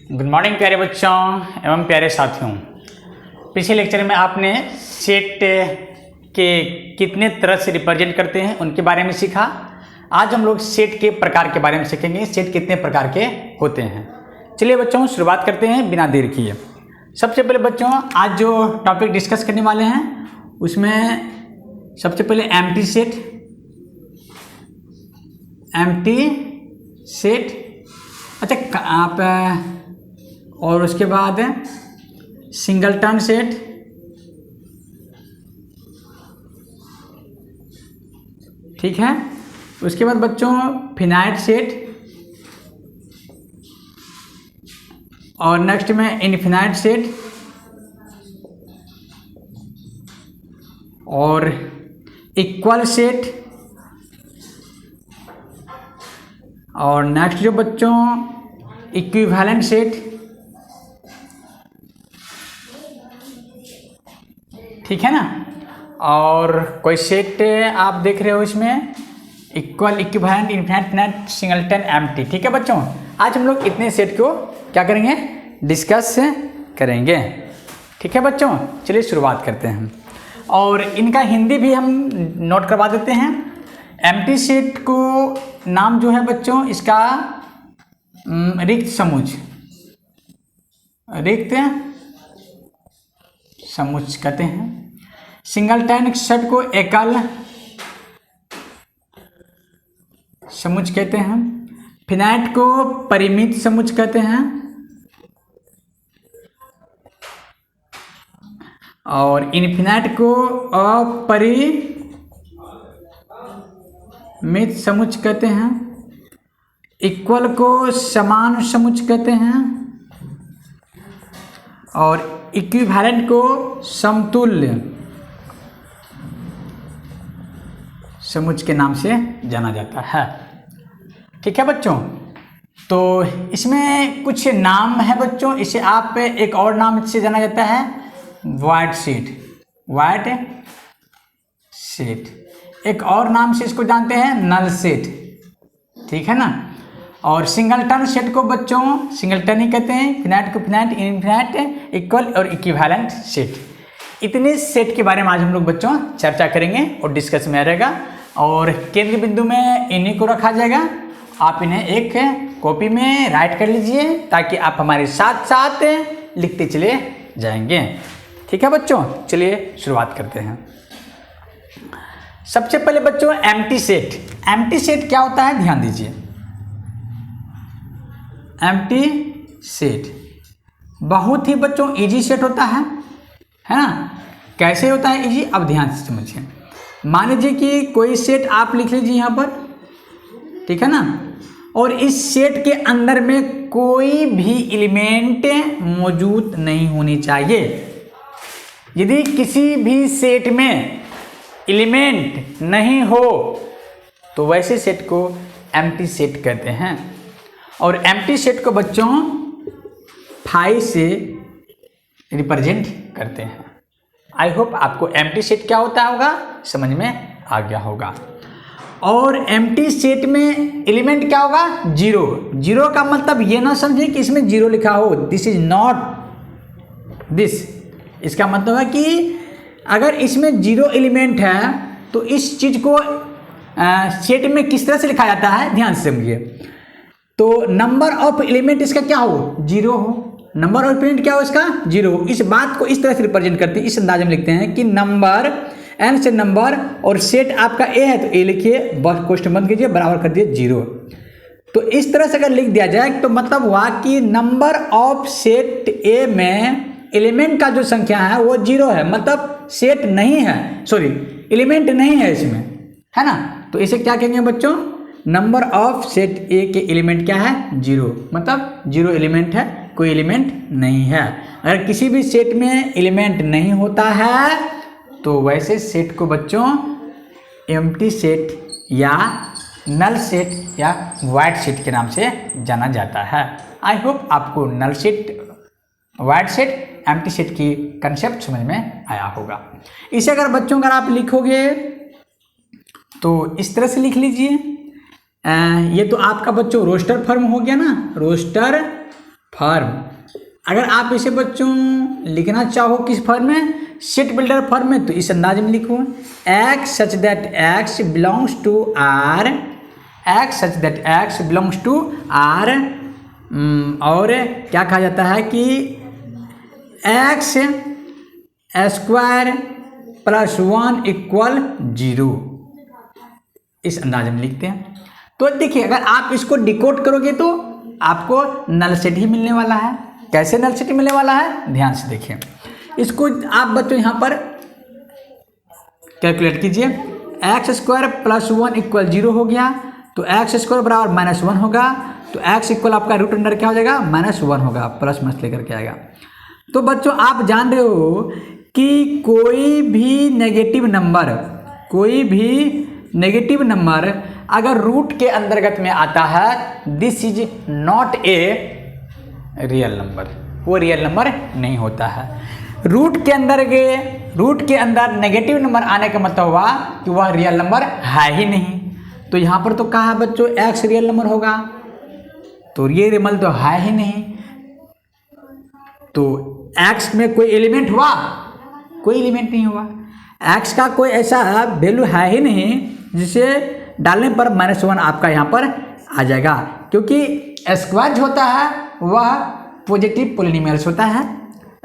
Good morning प्यारे बच्चों एवं प्यारे साथियों। पिछले लेक्चर में आपने सेट के कितने तरह से रिप्रेजेंट करते हैं उनके बारे में सीखा। आज हम लोग सेट के प्रकार के बारे में सीखेंगे, सेट कितने प्रकार के होते हैं। चलिए बच्चों शुरुआत करते हैं बिना देर किए। सबसे पहले बच्चों आज जो टॉपिक डिस्कस करने वाले हैं उसमें सबसे पहले एम्प्टी सेट अच्छा आप और उसके बाद सिंगलटन सेट, ठीक है। उसके बाद बच्चों फिनाइट सेट और नेक्स्ट में इनफिनाइट सेट और इक्वल सेट और नेक्स्ट जो बच्चों इक्विवेलेंट सेट, ठीक है ना। और कोई सेट आप देख रहे हो इसमें equal, equivalent, infinite, finite, singleton, empty, ठीक है बच्चों। आज हम लोग इतने सेट को क्या करेंगे, डिस्कस करेंगे, ठीक है बच्चों। चलिए शुरुआत करते हैं और इनका हिंदी भी हम नोट करवा देते हैं। एम्प्टी सेट को नाम जो है बच्चों इसका रिक्त समुच्चय कहते हैं। सिंगलटन सेट को एकल समुच्चय कहते हैं। फिनाइट को परिमित समुच्चय कहते हैं और इनफिनाइट को अपरिमित समुच्चय कहते हैं। इक्वल को समान समुच्चय कहते हैं और इक्विवेलेंट को समतुल्य समुच्चय के नाम से जाना जाता है, ठीक है बच्चों। तो इसमें कुछ नाम है बच्चों, इसे आप एक और नाम से जाना जाता है वाइड सेट। एक और नाम से इसको जानते हैं नल सेट, ठीक है ना। और सिंगलटन सेट को बच्चों सिंगलटन ही कहते हैं। फिनाइट को फिनाइट, इनफिनाइट, इक्वल और इक्विवेलेंट सेट। इतने सेट के बारे में आज हम लोग बच्चों चर्चा करेंगे और डिस्कस में रहेगा और केंद्र बिंदु में इन्हीं को रखा जाएगा। आप इन्हें एक कॉपी में राइट कर लीजिए ताकि आप हमारे साथ साथ लिखते चले जाएंगे, ठीक है बच्चों। चलिए शुरुआत करते हैं। सबसे पहले बच्चों एम्प्टी सेट क्या होता है, ध्यान दीजिए। एम्प्टी सेट बहुत ही बच्चों इजी सेट होता है ना। कैसे होता है इजी, अब ध्यान से समझिए। मान लीजिए कि कोई सेट आप लिख लीजिए यहाँ पर, ठीक है ना। और इस सेट के अंदर में कोई भी एलिमेंट मौजूद नहीं होनी चाहिए। यदि किसी भी सेट में एलिमेंट नहीं हो तो वैसे सेट को एम्प्टी सेट कहते हैं। और एम्प्टी सेट को बच्चों 5 से रिप्रेजेंट करते हैं। आई होप आपको एम्प्टी सेट क्या होता होगा समझ में आ गया होगा। और एम्प्टी सेट में एलिमेंट क्या होगा, जीरो का मतलब ये ना समझे कि इसमें जीरो लिखा हो, दिस इज नॉट दिस। इसका मतलब है कि अगर इसमें जीरो एलिमेंट है तो इस चीज को सेट में किस तरह से लिखा जाता है, ध्यान से समझिए। तो नंबर ऑफ एलिमेंट इसका क्या हो, जीरो हो। नंबर ऑफ एलिमेंट क्या हो इसका, जीरो। इस बात को इस तरह से रिप्रेजेंट करते हैं, इस अंदाज में लिखते हैं कि नंबर एन से नंबर और सेट आपका ए है तो ए लिखिए, बस क्वेश्चन बंद कीजिए, बराबर कर दिए 0। तो इस तरह से अगर लिख दिया जाए तो मतलब हुआ कि नंबर ऑफ सेट ए में एलिमेंट का जो संख्या है वो 0 है, मतलब सेट नहीं है, सॉरी एलिमेंट नहीं है इसमें, है ना। तो इसे क्या कहेंगे बच्चों, नंबर ऑफ सेट ए के एलिमेंट क्या है, 0, मतलब 0 एलिमेंट है, कोई एलिमेंट नहीं है। अगर किसी भी सेट में एलिमेंट नहीं होता है तो वैसे सेट को बच्चों एम्प्टी सेट या नल सेट या वाइड सेट के नाम से जाना जाता है। आई होप आपको null set, void set, empty set की कंसेप्ट समझ में आया होगा। इसे अगर बच्चों अगर आप लिखोगे तो इस तरह से लिख लीजिए। ये तो आपका बच्चों रोस्टर फॉर्म हो गया ना, रोस्टर फॉर्म। अगर आप इसे बच्चों लिखना चाहो किस फॉर्म में, सेट बिल्डर फॉर्म में, तो इस अंदाज में लिखो x such that x belongs to R, x such that x belongs to R, और क्या कहा जाता है कि एक्स स्क्वायर प्लस 1 इक्वल 0, इस अंदाज में लिखते हैं। तो देखिए अगर आप इसको डिकोड करोगे तो आपको नल सेट ही मिलने वाला है। कैसे नल सेट मिलने वाला है, ध्यान से देखिए। इसको आप बच्चों यहाँ पर कैलकुलेट कीजिए, एक्स स्क्वायर प्लस 1 इक्वल 0 हो गया, तो एक्स स्क्वायर बराबर -1 होगा, तो एक्स इक्वल आपका रूट अंडर क्या हो जाएगा, -1 होगा, प्लस माइनस लेकर के आएगा। तो बच्चों आप जान रहे हो कि कोई भी नेगेटिव नंबर अगर रूट के अंतर्गत में आता है, this is not a real number, वो रियल नंबर नहीं होता है। रूट के अंदर नेगेटिव नंबर आने का मतलब हुआ कि वह रियल नंबर है ही नहीं। तो यहाँ पर तो कहा है बच्चों एक्स रियल नंबर होगा, तो ये रियल तो है ही नहीं। तो एक्स में कोई एलिमेंट हुआ, कोई एलिमेंट नहीं हुआ। एक्स का कोई ऐसा वैल्यू है ही नहीं जिसे डालने पर -1 आपका यहाँ पर आ जाएगा, क्योंकि स्क्वायर जो होता है वह पॉजिटिव पोलिनोमियल्स होता है।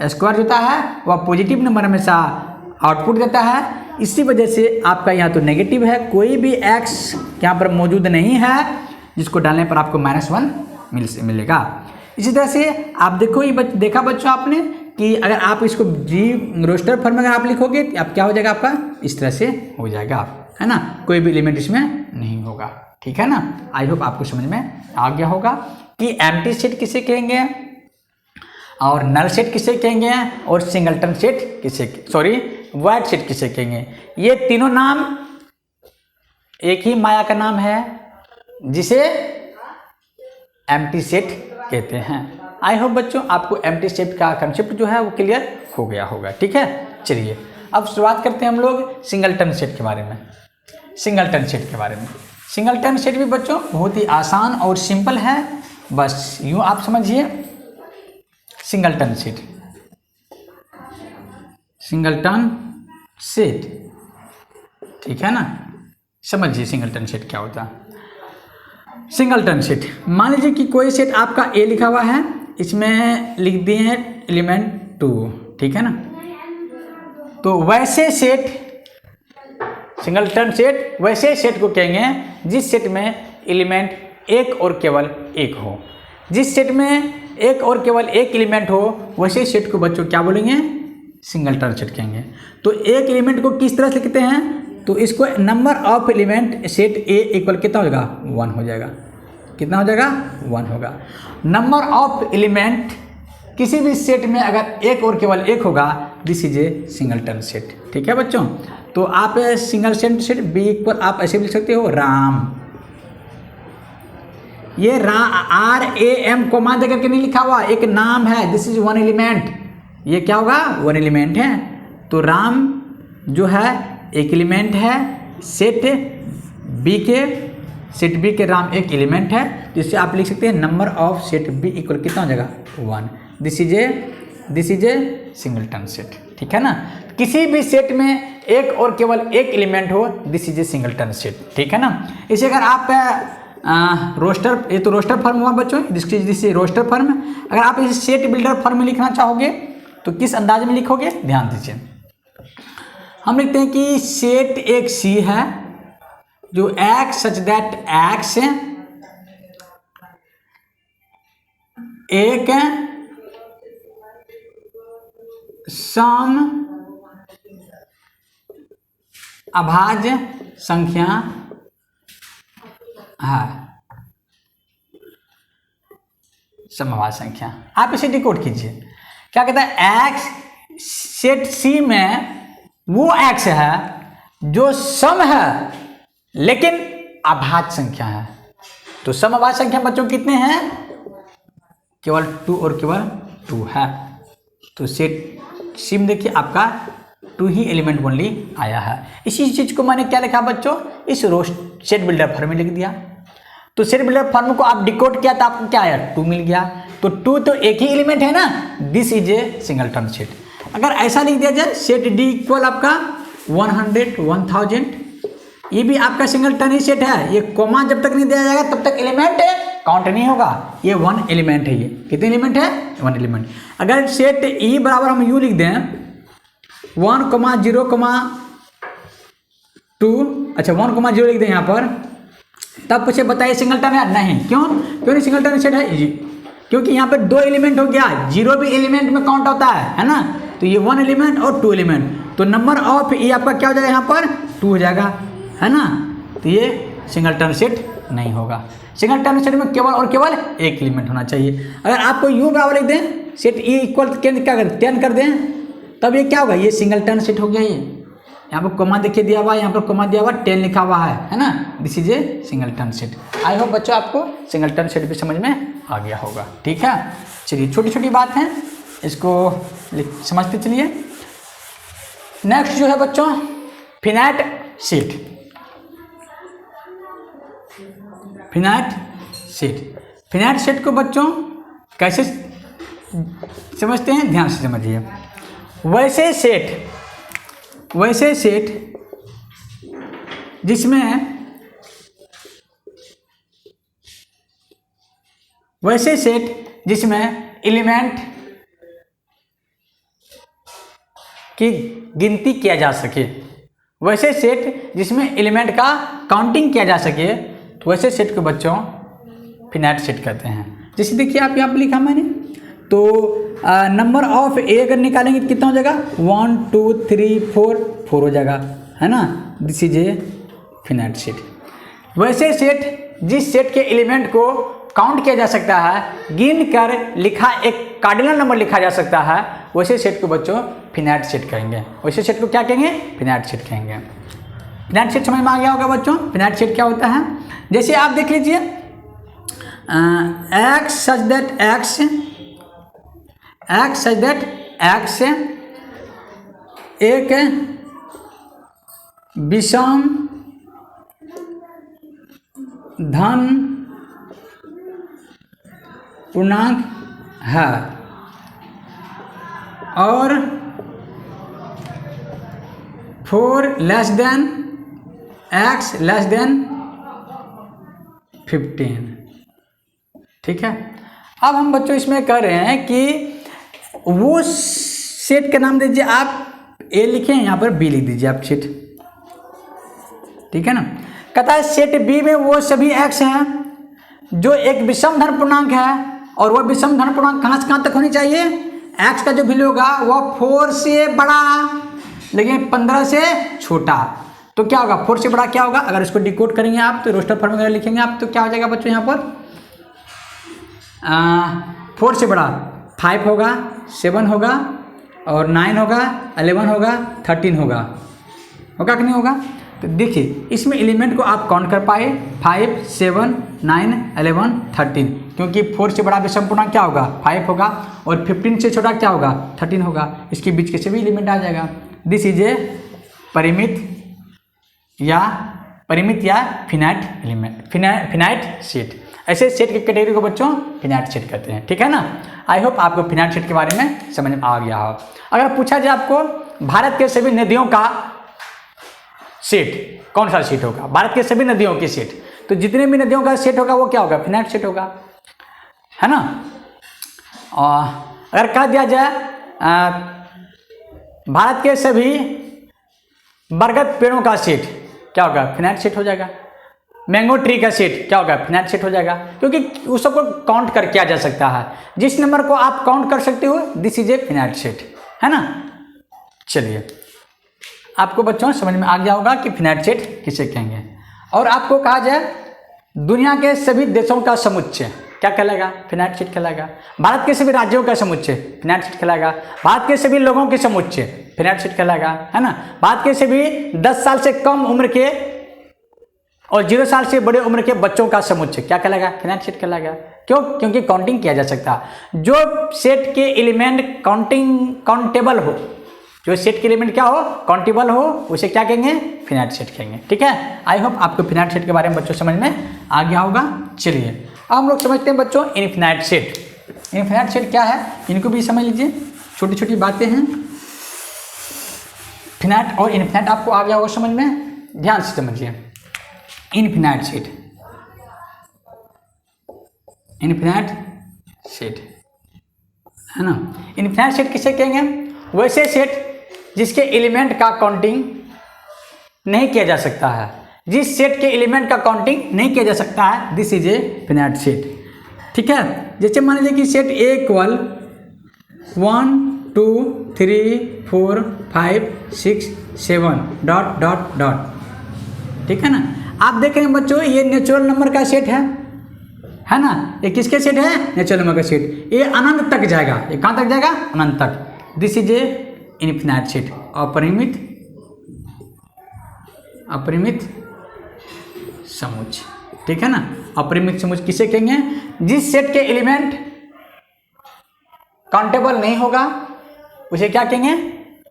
स्क्वायर जो होता है वह पॉजिटिव नंबर हमेशा आउटपुट देता है। इसी वजह से आपका यहाँ तो नेगेटिव है, कोई भी एक्स यहाँ पर मौजूद नहीं है जिसको डालने पर आपको -1 मिलेगा। इसी तरह से आप देखो, ये देखा बच्चों आपने कि अगर आप इसको जी रोस्टर फॉर्म में अगर आप लिखोगे तो आप क्या हो जाएगा, आपका इस तरह से हो जाएगा, है ना, कोई भी एलिमेंट इसमें नहीं होगा। ठीक है ना। आई होप आपको समझ में आ गया होगा कि एम्प्टी सेट किसे कहेंगे और नल सेट किसे कहेंगे और सिंगलटन सेट वाइड सेट किसे कहेंगे। ये तीनों नाम एक ही माया का नाम है जिसे एम्प्टी सेट कहते हैं। आई होप बच्चों आपको एम्प्टी सेट का कंसेप्ट जो है वो क्लियर हो गया होगा। ठीक है, चलिए अब शुरुआत करते हैं हम लोग सिंगलटन सेट के बारे में। सिंगलटन सेट भी बच्चों बहुत ही आसान और सिंपल है, बस यूँ आप समझिए। सिंगलटन सेट, ठीक है ना, समझिए सिंगलटन सेट क्या होता है। सिंगलटन सेट, मान लीजिए कि कोई सेट आपका ए लिखा हुआ है, इसमें लिख दिए हैं एलिमेंट 2, ठीक है ना। तो वैसे सेट, सिंगलटन सेट वैसे सेट को कहेंगे जिस सेट में एलिमेंट एक और केवल एक हो। जिस सेट में एक और केवल एक एलिमेंट हो वैसे सेट को बच्चों क्या बोलेंगे, सिंगलटन सेट कहेंगे। तो एक एलिमेंट को किस तरह से लिखते हैं, तो इसको number of element set A equal कितना हो जाएगा, 1 हो जाएगा। कितना हो जाएगा, 1 होगा। नंबर ऑफ एलिमेंट किसी भी सेट में अगर एक और केवल एक होगा, this is a singleton set. ठीक है बच्चों, तो आप सिंगलटन सेट बी इक्वल आप ऐसे भी लिख सकते हो राम। ये RAM कोमा दे करके नहीं लिखा हुआ, एक नाम है, दिस इज 1 एलिमेंट। ये क्या होगा, 1 एलिमेंट है। तो राम जो है एक एलिमेंट है, सेट बी के राम एक एलिमेंट है, जिससे आप लिख सकते हैं number of set B equal कितना हो जाएगा, 1। This is a singleton set. ठीक है ना। किसी भी सेट में एक और केवल एक एलिमेंट हो, this is a singleton set. ठीक है ना। इसे अगर आप रोस्टर, ये तो रोस्टर फॉर्म हुआ बच्चों, दिस रोस्टर फॉर्म। अगर आप इसे सेट बिल्डर फॉर्म में लिखना चाहोगे तो किस अंदाज में लिखोगे, ध्यान दीजिए। हम लिखते हैं कि सेट एक सी है जो एक्स सच दैट एक्स एक सम अभाज्य संख्या है, समभाज्य संख्या। आप इसे डिकोड कीजिए। क्या कहता है, एक्स सेट सी में वो एक्स है जो सम है लेकिन अभाज्य संख्या है। तो सम अभाज्य संख्या बच्चों कितने हैं, केवल 2 और केवल 2 है। तो सेट सी में देखिए आपका 2 ही एलिमेंट ओनली आया है। इसी चीज को मैंने क्या लिखा बच्चों, इस सेट बिल्डर फॉर्म में लिख दिया। तो सेट बिल्डर फॉर्म को आप डिकोड किया तो आपको क्या आया, 2 मिल गया। तो 2 तो एक ही एलिमेंट है ना, this is a singleton set. अगर ऐसा लिख दिया जाए सेट डी इक्वल आपका 100 1000, ये भी आपका सिंगलटन ही सेट है। ये कोमा जब तक नहीं दिया जाएगा तब तक एलिमेंट काउंट नहीं होगा। ये 1 एलिमेंट है। ये कितने एलिमेंट है? 1 एलिमेंट। अगर सेट ई बराबर हम यू लिख दें 1, 0, 2, अच्छा 1, 0 लिख दें यहाँ पर, तब पूछे बताइए सिंगलटन है? नहीं। क्यों नहीं सिंगलटन सेट है? क्योंकि यहाँ पे 2 एलिमेंट हो गया, 0 भी एलिमेंट में काउंट होता है ना। तो ये 1 एलिमेंट और 2 एलिमेंट, तो नंबर ऑफ ये आपका क्या हो जाएगा यहाँ पर? 2 हो जाएगा, है ना। तो ये सिंगलटन सेट नहीं होगा। सिंगलटन सेट में केवल और केवल एक एलिमेंट होना चाहिए। अगर आपको यू बराबर लिख दें सेट ई इक्वल क्या कर 10 कर दें, तब ये क्या होगा? ये सिंगलटन सेट हो गया। ये यहाँ पर कोमा देखिए दिया हुआ है, यहाँ पर कोमा दिया हुआ 10 लिखा हुआ है ना। This is a singleton set. I hope बच्चों आपको सिंगलटन सेट भी समझ में आ गया होगा। ठीक है, चलिए छोटी छोटी बात है, इसको समझते चलिए। नेक्स्ट जो है बच्चों फिनाइट सेट। फिनाइट सेट को बच्चों कैसे समझते हैं, ध्यान से समझिए। वैसे सेट जिसमें एलिमेंट की गिनती किया जा सके, वैसे सेट जिसमें एलिमेंट का काउंटिंग किया जा सके, तो वैसे सेट को बच्चों फिनाइट सेट कहते हैं। जैसे देखिए आप यहाँ पर लिखा मैंने, तो नंबर ऑफ ए अगर निकालेंगे कितना हो जाएगा? 1 2 3 4 हो जाएगा, है ना। This is A finite set. वैसे सेट जिस सेट के एलिमेंट को काउंट किया जा सकता है, गिन कर लिखा एक कार्डिनल नंबर लिखा जा सकता है, वैसे सेट को बच्चों फिनाइट सेट कहेंगे। वैसे सेट को क्या कहेंगे? फिनाइट सेट कहेंगे। फिनाइट सेट समझ में आ गया होगा बच्चों। फिनाइट सेट क्या होता है? जैसे आप देख लीजिए x such that x एक विषम धन पूर्णांक है और 4 less than x less than 15। ठीक है, अब हम बच्चों इसमें कह रहे हैं कि वो सेट का नाम दीजिए आप, ए लिखें यहाँ पर बी लिख दीजिए आप सेट। ठीक है ना। कहता है सेट बी में वो सभी एक्स हैं जो एक विषम धन पूर्णांक है, और वह विषम धन पूर्णांक कहाँ से कहाँ तक होनी चाहिए? एक्स का जो वैल्यू होगा वह 4 से बड़ा लेकिन 15 से छोटा। तो क्या होगा? 4 से बड़ा क्या होगा? अगर इसको डिकोड करेंगे आप, तो रोस्टर फॉर्म वगैरह लिखेंगे आप, तो क्या हो जाएगा बच्चों यहाँ पर? 4 से बड़ा 5 होगा, 7 होगा, और 9 होगा, 11 होगा, 13 होगा कि नहीं होगा? तो देखिए इसमें एलिमेंट को आप काउंट कर पाए 5 7 9 11 13, क्योंकि 4 से बड़ा विषम पूर्णांक क्या होगा? 5 होगा, और 15 से छोटा क्या होगा? 13 होगा। इसके बीच के सभी एलिमेंट आ जाएगा। दिस इज ए परिमित या फिनाइट एलिमेंट, फिनाइट सेट। ऐसे सेट की कैटेगरी को बच्चों फिनाइट सेट कहते हैं। ठीक है ना। आई होप आपको फिनाइट सेट के बारे में समझ में आ गया हो। अगर पूछा जाए आपको भारत के सभी नदियों का सेट, कौन सा सेट होगा? भारत के सभी नदियों के सेट, तो जितने भी नदियों का सेट होगा वो क्या होगा? फिनाइट सेट होगा, है ना। और अगर कह दिया जाए भारत के सभी बरगद पेड़ों का सेट, क्या होगा? फिनाइट सेट हो जाएगा। मैंगो ट्री का सेट क्या होगा? फिनाइट सेट हो जाएगा, क्योंकि उस सबको काउंट कर किया जा सकता है। जिस नंबर को आप काउंट कर सकते हो, this is A finite set, है ना। चलिए आपको बच्चों समझ में आ गया होगा कि फिनाइट सेट किसे कहेंगे। और आपको कहा जाए दुनिया के सभी देशों का समुच्चय क्या कहलाएगा? फिनाइट सेट कहलाएगा। भारत के सभी राज्यों का समुच्चय फिनाइट सेट कहलाएगा। भारत के सभी लोगों के समुच्चय फिनाइट सेट कहलाएगा, है ना। भारत के सभी 10 साल से कम उम्र के और 0 साल से बड़े उम्र के बच्चों का समुच्चय क्या कहलाएगा? फिनाइट सेट कहलाएगा। क्यों? क्योंकि काउंटिंग किया जा सकता है। जो सेट के एलिमेंट काउंटेबल हो, जो सेट के एलिमेंट क्या हो? काउंटेबल हो, उसे क्या कहेंगे? फिनाइट सेट कहेंगे। ठीक है। आई होप आपको फिनाइट सेट के बारे में बच्चों समझ में आ गया होगा। चलिए अब हम लोग समझते हैं बच्चों इनफिनाइट सेट। इनफिनाइट सेट क्या है, इनको भी समझ लीजिए, छोटी छोटी बातें हैं। फिनाइट और इनफिनाइट आपको आ गया होगा समझ में, ध्यान से समझिए। इनफिनाइट सेट, इनफिनाइट सेट है ना। इनफिनाइट सेट किसे कहेंगे, वैसे सेट जिसके एलिमेंट का काउंटिंग नहीं किया जा सकता है, जिस सेट के एलिमेंट का काउंटिंग नहीं किया जा सकता है, this is A finite set. ठीक है, जैसे मान लीजिए कि सेट ए इक्वल 1 2 3 4 5 6 7 डॉट डॉट डॉट, ठीक है ना। आप देख रहे हैं बच्चों, ये नेचुरल नंबर का सेट है ना। ये किसके सेट है, नेचुरल नंबर का सेट। ये अनंत तक जाएगा, ये कहाँ तक जाएगा, अनंत तक। This is A infinite set, अपरिमित अपरिमित समुच्चय, ठीक है ना। अपरिमित समुच्चय किसे कहेंगे, जिस सेट के एलिमेंट काउंटेबल नहीं होगा उसे क्या कहेंगे,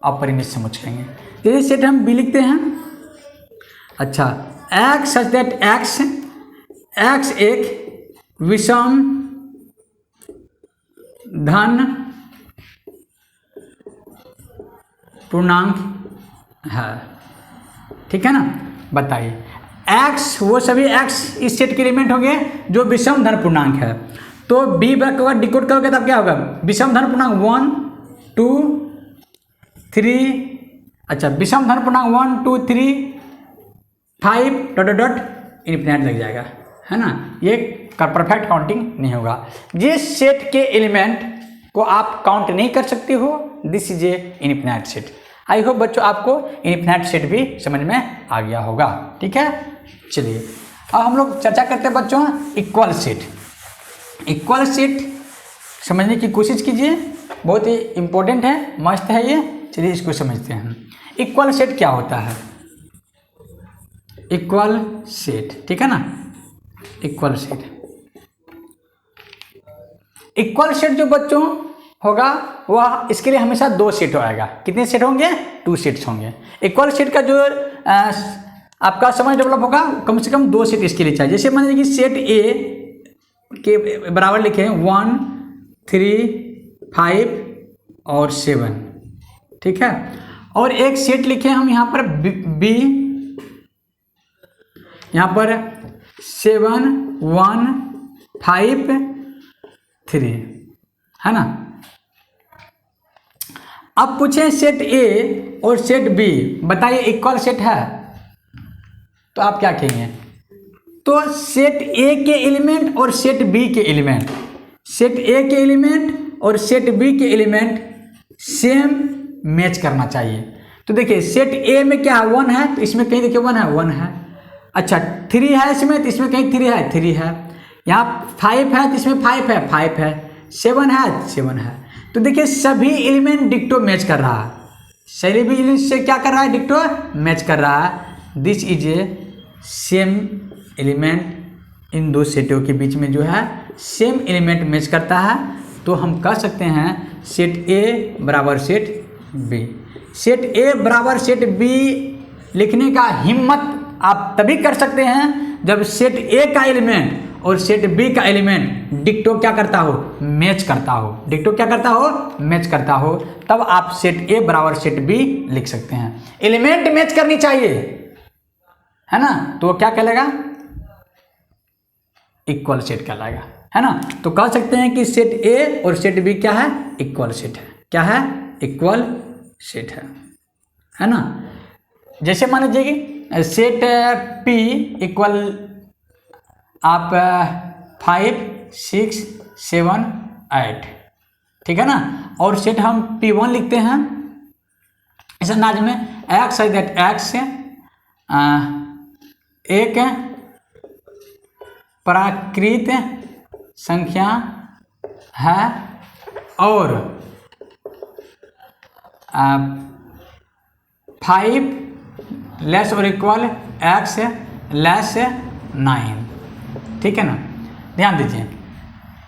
अपरिमित समुच्चय कहेंगे। जैसे सेट हम बी लिखते हैं, अच्छा, एक्स सच दैट एक्स एक विषम धन पूर्णांक है, ठीक है ना। बताइए, एक्स वो सभी एक्स इस सेट के एलिमेंट होंगे जो विषम धन पूर्णांक है। तो बी अगर डिकोड करोगे तब क्या होगा, विषम धन पूर्णांक 1 2 3, अच्छा विषम धन पूर्णांक 1 2 3 5 डॉट डॉट डॉट इनफिनाइट लग जाएगा, है ना। ये परफेक्ट काउंटिंग नहीं होगा। जिस सेट के एलिमेंट को आप काउंट नहीं कर सकते हो, this is A infinite set. I hope बच्चों आपको इनफिनाइट सेट भी समझ में आ गया होगा, ठीक है। चलिए अब हम लोग चर्चा करते हैं बच्चों इक्वल सेट। इक्वल सेट समझने की कोशिश कीजिए, बहुत ही इंपॉर्टेंट है, मस्त है ये। चलिए इसको समझते हैं। इक्वल सेट क्या होता है, इक्वल सेट, ठीक है ना। इक्वल सेट, इक्वल सेट जो बच्चों होगा वह इसके लिए हमेशा 2 सेट आएगा। कितने सेट होंगे, 2 सेट्स होंगे। इक्वल सेट का जो आपका समझ डेवलप होगा, कम से कम 2 सेट इसके लिए चाहिए। जैसे मान लीजिए कि सेट ए के बराबर लिखे हैं 1 3 5 और 7, ठीक है। और एक सेट लिखे हम यहाँ पर बी, यहाँ पर 7 1 5 3, है ना। अब पूछे सेट ए और सेट बी, बताइए इक्वल सेट है, तो आप क्या कहेंगे। तो सेट ए के एलिमेंट और सेट बी के एलिमेंट, सेट ए के एलिमेंट और सेट बी के एलिमेंट सेम मैच करना चाहिए। तो देखिए सेट ए में क्या है, 1 है, तो इसमें कहीं देखिए 1 है। अच्छा 3 है इसमें, तो इसमें कहीं 3 है। यहाँ 5 है, तो इसमें 5 है। 7 है, 7 है। तो देखिए सभी एलिमेंट डिक्टो मैच कर रहा है, सभी भी एलिमेंट से क्या कर रहा है, डिक्टो मैच कर रहा है। This is a same element, इन 2 सेटों के बीच में जो है सेम एलिमेंट मैच करता है। तो हम कह सकते हैं सेट ए बराबर सेट बी। सेट ए बराबर सेट बी लिखने का हिम्मत आप तभी कर सकते हैं जब सेट ए का एलिमेंट और सेट बी का एलिमेंट डिक्टो क्या करता हो, मैच करता हो। डिक्टो क्या करता हो, मैच करता हो, तब आप सेट ए बराबर सेट बी लिख सकते हैं। एलिमेंट मैच करनी चाहिए, है ना, तो वो क्या कहलाएगा, इक्वल सेट कहलाएगा, है ना। तो कह सकते हैं कि सेट ए और सेट बी क्या है, इक्वल सेट है। क्या है, इक्वल सेट है ना। जैसे मान लीजिए कि सेट पी इक्वल आप 5 6 7 8, ठीक है ना। और सेट हम P1 लिखते हैं इस अंदाज में, एक्स है दैट एक्स एक प्राकृत संख्या है और 5 लेस और इक्वल एक्स लेस 9, ठीक है ना। ध्यान दीजिए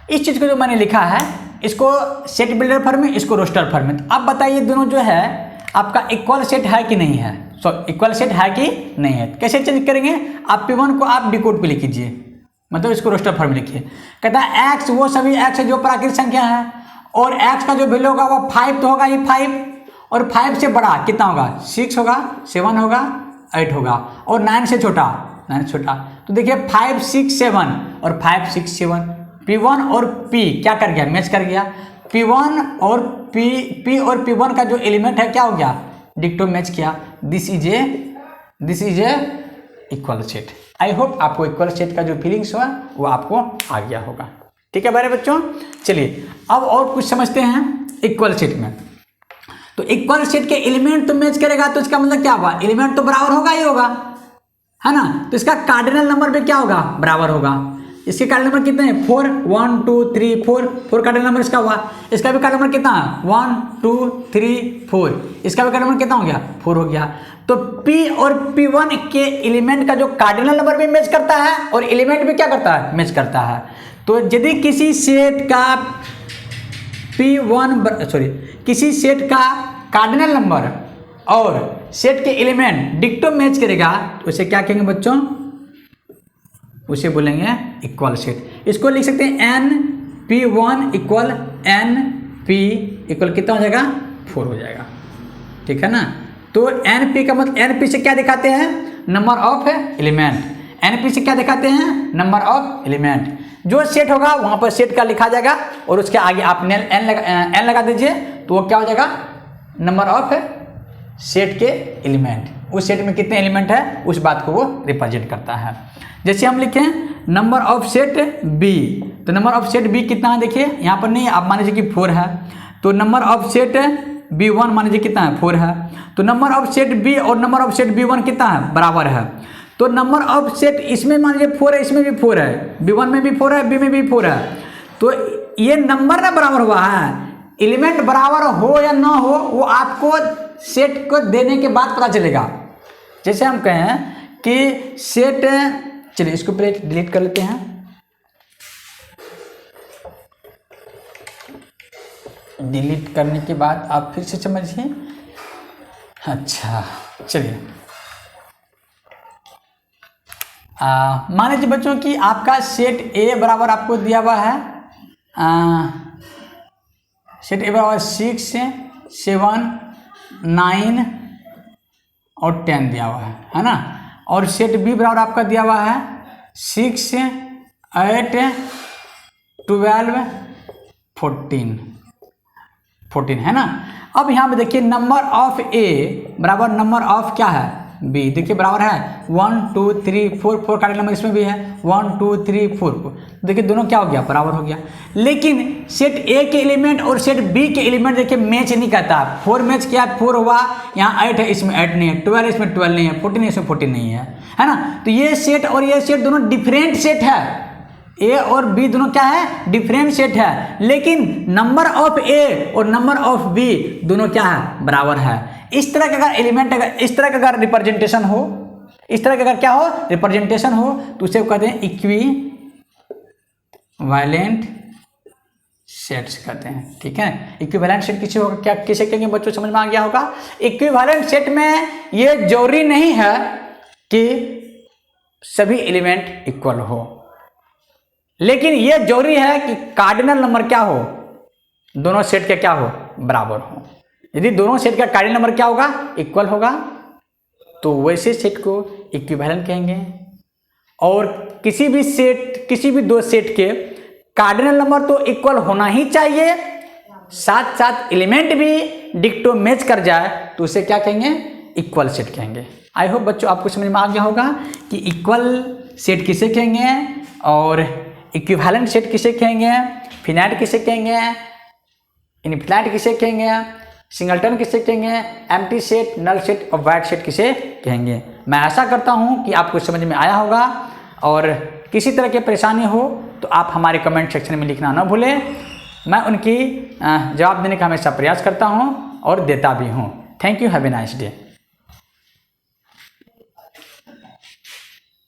इस चीज़ को जो मैंने लिखा है, इसको सेट बिल्डर फॉर्म में, इसको रोस्टर फॉर्म में। तो अब बताइए दोनों जो है आपका इक्वल सेट है कि नहीं है, इक्वल सेट है कि नहीं है। कैसे चेंज करेंगे, आप P1 को आप डिकोड पे लिख कीजिए, मतलब इसको रोस्टर फॉर्म में लिखिए। कहता है एक्स वो सभी एक्स जो प्राकृतिक संख्या है और एक्स का जो वैल्यू होगा वो 5 तो होगा ही 5, और 5 से बड़ा कितना होगा 6 होगा, 7 होगा, 8 होगा, और 9 से छोटा तो देखिए 5 6 7 और 5 6 7 P1 और P क्या कर गया, मैच कर गया। P1 और P और P1 का जो एलिमेंट है क्या हो गया, डिक्टो मैच किया। This is A equal set. I hope आपको इक्वल सेट का जो फीलिंग्स हुआ वो आपको आ गया होगा। ठीक है मेरे बच्चों, चलिए अब और कुछ समझते हैं इक्वल सेट में। तो इक्वल सेट के एलिमेंट तो मैच करेगा तो इसका मतलब क्या हुआ, एलिमेंट तो बराबर होगा ही होगा, है ना। तो इसका कार्डिनल नंबर पे क्या होगा, बराबर होगा। इसके कार्डिनल नंबर कितने हैं 4 1 2 3 4 कार्डिनल नंबर इसका हुआ। इसका भी कार्डिनल नंबर कितना है 1 2 3 4, इसका भी कार्डिनल नंबर कितना हो गया 4 हो गया। तो P और P1 के एलिमेंट का जो कार्डिनल नंबर भी मैच करता है और एलिमेंट भी क्या करता है, मैच करता है। तो यदि किसी सेट का किसी सेट का कार्डिनल नंबर और सेट के एलिमेंट डिक्टो मैच करेगा तो उसे क्या कहेंगे बच्चों, उसे बोलेंगे इक्वल सेट। इसको लिख सकते हैं NP1 इक्वल NP इक्वल कितना हो जाएगा 4 हो जाएगा। ठीक है ना। तो NP का मतलब NP से क्या दिखाते हैं, नंबर ऑफ एलिमेंट। NP से क्या दिखाते हैं, नंबर ऑफ एलिमेंट। जो सेट होगा वहां पर सेट का लिखा जाएगा और उसके आगे आप n लगा दीजिए तो वो क्या हो जाएगा, नंबर ऑफ सेट के एलिमेंट। उस सेट में कितने एलिमेंट है उस बात को वो रिप्रेजेंट करता है। जैसे हम लिखें नंबर ऑफ सेट B, तो नंबर ऑफ सेट B कितना है, देखिए यहाँ पर नहीं, आप मान लीजिए कि 4 है। तो नंबर ऑफ सेट B1 मान लीजिए कितना है 4 है। तो नंबर ऑफ सेट B और नंबर ऑफ सेट B1 कितना है, बराबर है। तो नंबर ऑफ सेट इसमें मान लीजिए 4 है, इसमें भी 4 है, B1 में भी 4 है, B में भी 4 है। तो ये नंबर ना बराबर हुआ है, एलिमेंट बराबर हो या ना हो वो आपको सेट को देने के बाद पता चलेगा। जैसे हम कहें कि सेट, चलिए इसको पहले डिलीट कर लेते हैं। डिलीट करने के बाद आप फिर से समझिए। अच्छा चलिए, मान लीजिए बच्चों कि आपका सेट A बराबर आपको दिया हुआ है, सेट A बराबर 6 7 9 और 10 दिया हुआ है ना। और सेट B बराबर आपका दिया हुआ है 6 8 12 14 है ना। अब यहाँ पे देखिए नंबर ऑफ A बराबर नंबर ऑफ क्या है B, देखिए बराबर है 1 2 3 4 कार्डिनल नंबर इसमें भी है 1 2 3 4। देखिए दोनों क्या हो गया, बराबर हो गया। लेकिन सेट A के एलिमेंट और सेट B के एलिमेंट देखिए मैच नहीं करता। 4 मैच किया 4 हुआ, यहाँ 8 है इसमें 8 नहीं है, 12 इसमें 12 नहीं है, 14 इसमें 14 नहीं है ना। तो ये सेट और ये सेट दोनों डिफरेंट सेट है, A और B दोनों क्या है, डिफरेंट सेट है। लेकिन नंबर ऑफ A और नंबर ऑफ B दोनों क्या है, बराबर है। इस तरह का अगर एलिमेंट, अगर इस तरह का अगर रिप्रेजेंटेशन हो, इस तरह का अगर क्या हो, रिप्रेजेंटेशन हो, तो उसे कहते हैं इक्विवेलेंट सेट्स कहते हैं। ठीक है, इक्विवेलेंट सेट किसे होगा, क्या किसे कहेंगे बच्चों, समझ में आ गया होगा। इक्विवेलेंट सेट में ये जरूरी नहीं है कि सभी एलिमेंट इक्वल हो, लेकिन यह जरूरी है कि कार्डिनल नंबर क्या हो, दोनों सेट के क्या हो, बराबर हो। यदि दोनों सेट का कार्डिनल नंबर क्या होगा, इक्वल होगा, तो वैसे सेट को इक्विवेलेंट कहेंगे। और किसी भी दो सेट के कार्डिनल नंबर तो इक्वल होना ही चाहिए, साथ साथ एलिमेंट भी डिक्टो मैच कर जाए तो उसे क्या कहेंगे, इक्वल सेट कहेंगे। आई होप बच्चों आपको समझ में आ गया होगा कि इक्वल सेट किसे कहेंगे और इक्विवेलेंट सेट किसे कहेंगे, फिनाइट किसे कहेंगे, इनफिनाइट किसे कहेंगे, सिंगलटन किसे कहेंगे, एम्प्टी सेट, नल सेट और वाइड सेट किसे कहेंगे। मैं आशा करता हूं कि आपको समझ में आया होगा, और किसी तरह की परेशानी हो तो आप हमारे कमेंट सेक्शन में लिखना ना भूलें। मैं उनकी जवाब देने का हमेशा प्रयास करता हूं और देता भी हूं। Thank you, have a nice day.